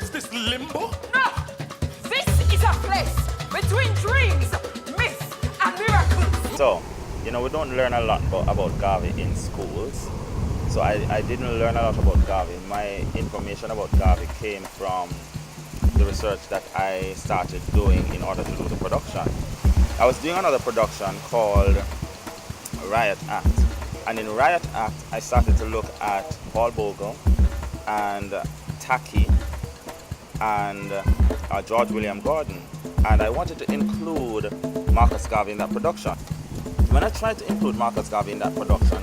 is this limbo? No! This is a place between dreams, myths, and miracles. So, you know, we don't learn a lot about Garvey in schools. So I didn't learn a lot about Garvey. My information about Garvey came from the research that I started doing in order to do the production. I was doing another production called Riot Act. And in Riot Act, I started to look at Paul Bogle and Tacky and George William Gordon. And I wanted to include Marcus Garvey in that production. When I tried to include Marcus Garvey in that production,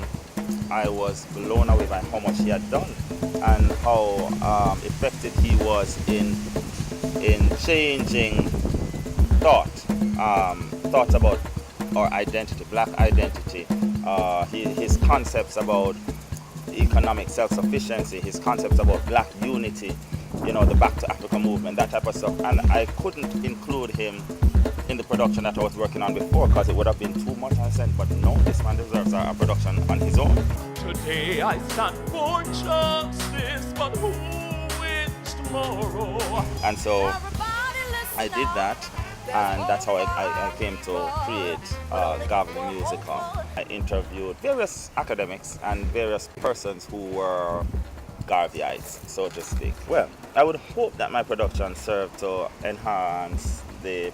I was blown away by how much he had done and how effective he was in changing thoughts about our identity, black identity, his concepts about economic self-sufficiency, his concepts about black unity, you know, the Back to Africa movement, that type of stuff. And I couldn't include him in the production that I was working on before because it would have been too much. I said, but no, this man deserves a production on his own. Today I stand for justice, but who wins tomorrow? And so I did that, and that's how I came to create GARVEY The Musical. I interviewed various academics and various persons who were Garveyites, so to speak. Well, I would hope that my production served to enhance the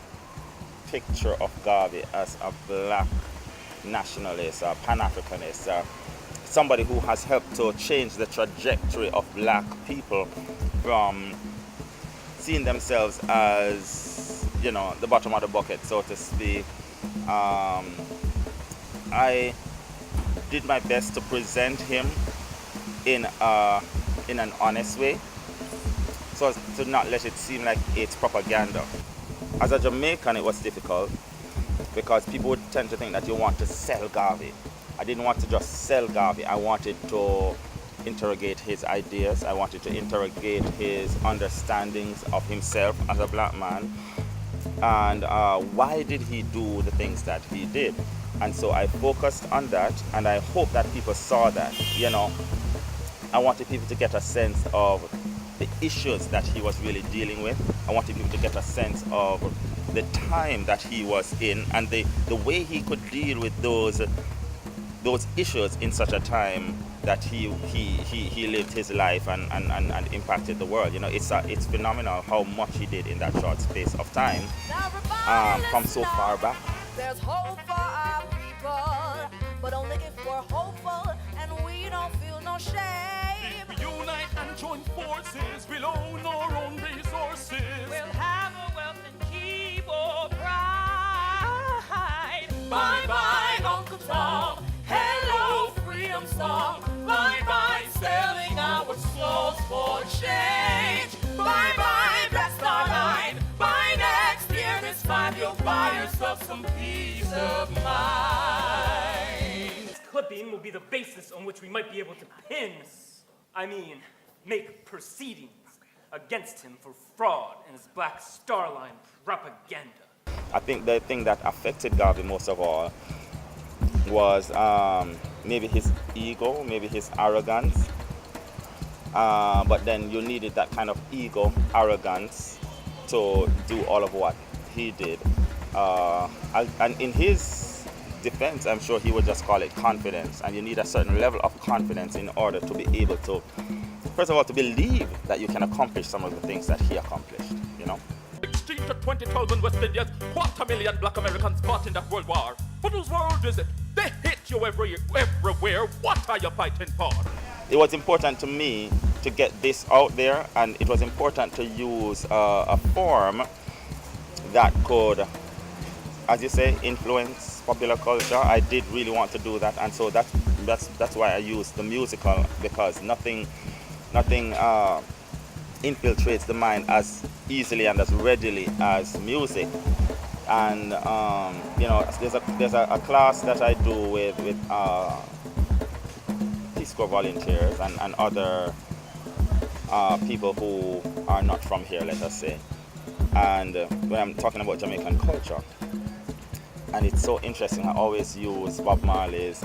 picture of Garvey as a black nationalist, a Pan-Africanist, somebody who has helped to change the trajectory of black people from seeing themselves as, you know, the bottom of the bucket, so to speak. I did my best to present him in an honest way, so as to not let it seem like it's propaganda. As a Jamaican, it was difficult because people would tend to think that you want to sell Garvey. I didn't want to just sell Garvey. I wanted to interrogate his ideas. I wanted to interrogate his understandings of himself as a black man. And why did he do the things that he did? And so I focused on that, and I hope that people saw that. You know, I wanted people to get a sense of the issues that he was really dealing with. I wanted people to get a sense of the time that he was in and the way he could deal with those issues in such a time that he lived his life and impacted the world. You know, it's phenomenal how much he did in that short space of time, from so far back. There's hope for our people, but only if we're hopeful and we don't feel no shame. If we unite and join forces, we'll own our own resources. We'll have a wealth and keep our pride. Bye-bye, Uncle Tom. Hello, freedom song. Bye-bye, selling our souls for change. Bye-bye, Black Star Line. By next year, this time you'll buy yourself some peace of mind. This clipping will be the basis on which we might be able to make proceedings against him for fraud and his Black Star Line propaganda. I think the thing that affected Garvey most of all was maybe his ego, maybe his arrogance. But then you needed that kind of ego, arrogance to do all of what he did. And in his defense, I'm sure he would just call it confidence. And you need a certain level of confidence in order to be able to, first of all, to believe that you can accomplish some of the things that he accomplished, you know? 16 to 20,000 West Indians, 250,000 black Americans fought in that world war. But whose world is it? They hate you everywhere. What are you fighting for? It was important to me to get this out there, and it was important to use a form that could, as you say, influence popular culture. I did really want to do that, and so that's why I used the musical, because nothing infiltrates the mind as easily and as readily as music. And you know, there's a class that I do with Peace Corps volunteers and other people who are not from here, let us say. And when I'm talking about Jamaican culture, and it's so interesting, I always use Bob Marley's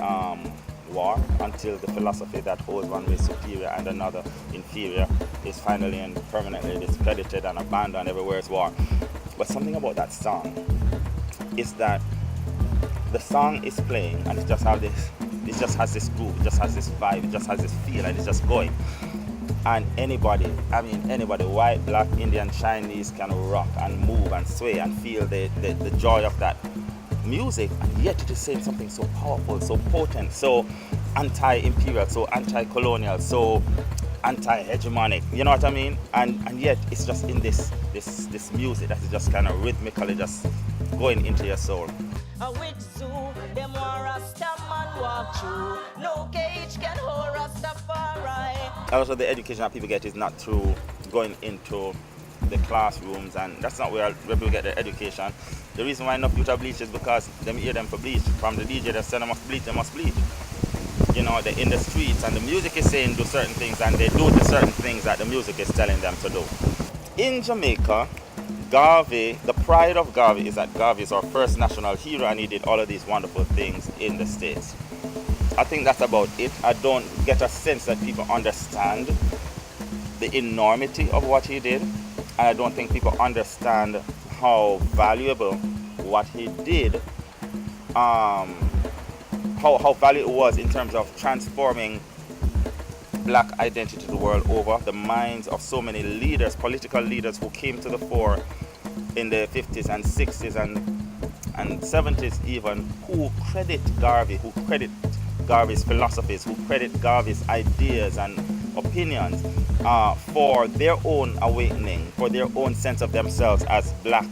War until the philosophy that holds one way superior and another inferior is finally and permanently discredited and abandoned everywhere it's war. But something about that song is that the song is playing and it just has this groove, it just has this vibe, it just has this feel, and it's just going. And anybody, white, black, Indian, Chinese, can rock and move and sway and feel the joy of that music, and yet it is saying something so powerful, so potent, so anti-imperial, so anti-colonial, so anti-hegemonic, you know what I mean? And yet it's just in this music that is just kind of rhythmically just going into your soul. Which zoo, them want Rastaman walk through. No cage can hold Rastafari. Also, the education that people get is not through going into the classrooms, and that's not where people get their education. The reason why enough youth are bleach is because them hear them for bleach. From the DJ that said they must bleach. You know, they're in the streets and the music is saying do certain things, and they do the certain things that the music is telling them to do. In Jamaica, Garvey, the pride of Garvey is that Garvey is our first national hero, and he did all of these wonderful things in the States. I think that's about it. I don't get a sense that people understand the enormity of what he did, and I don't think people understand how valuable what he did, how valuable it was in terms of transforming black identity the world over, the minds of so many leaders, political leaders who came to the fore in the 50s and 60s and 70s even, who credit Garvey, who credit Garvey's philosophies, who credit Garvey's ideas and opinions for their own awakening, for their own sense of themselves as black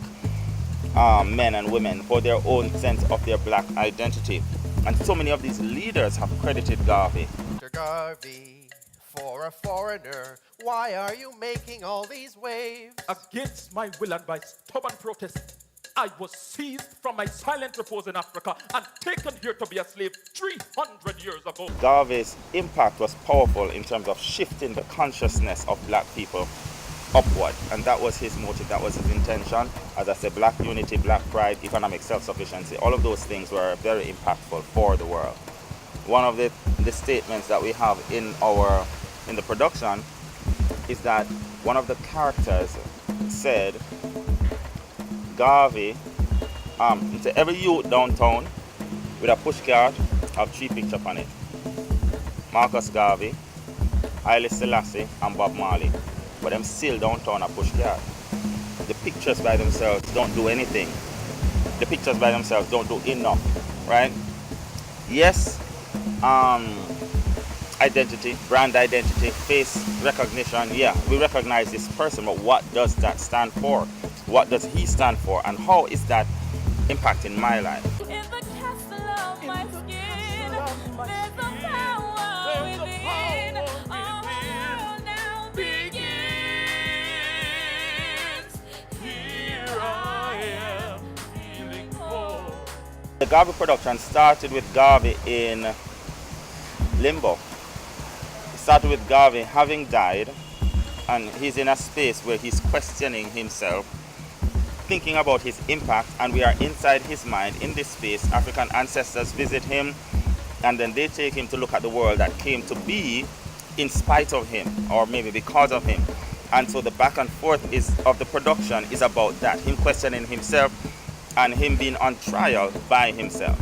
men and women, for their own sense of their black identity. And so many of these leaders have credited Garvey. Mr. Garvey, for a foreigner, why are you making all these waves? Against my will and by stubborn protest, I was seized from my silent repose in Africa and taken here to be a slave 300 years ago. Garvey's impact was powerful in terms of shifting the consciousness of black people upward, and that was his motive, that was his intention. As I said, black unity, black pride, economic self-sufficiency, all of those things were very impactful for the world. One of the statements that we have in the production is that one of the characters said, Garvey, to every youth downtown with a pushcart have 3 pictures on it. Marcus Garvey, Haile Selassie, and Bob Marley. But them still downtown a pushcart. The pictures by themselves don't do anything. The pictures by themselves don't do enough, right? Yes, identity, brand identity, face recognition, yeah, we recognize this person, but what does that stand for? What does he stand for? And how is that impacting my life? In the castle of my skin, there's a power within. Our world now begins. Here I am, feeling whole. The Garvey production started with Garvey in limbo. It started with Garvey having died, and he's in a space where he's questioning himself, thinking about his impact, and we are inside his mind in this space. African ancestors visit him, and then they take him to look at the world that came to be in spite of him, or maybe because of him. And so the back and forth of the production is about that, him questioning himself and him being on trial by himself.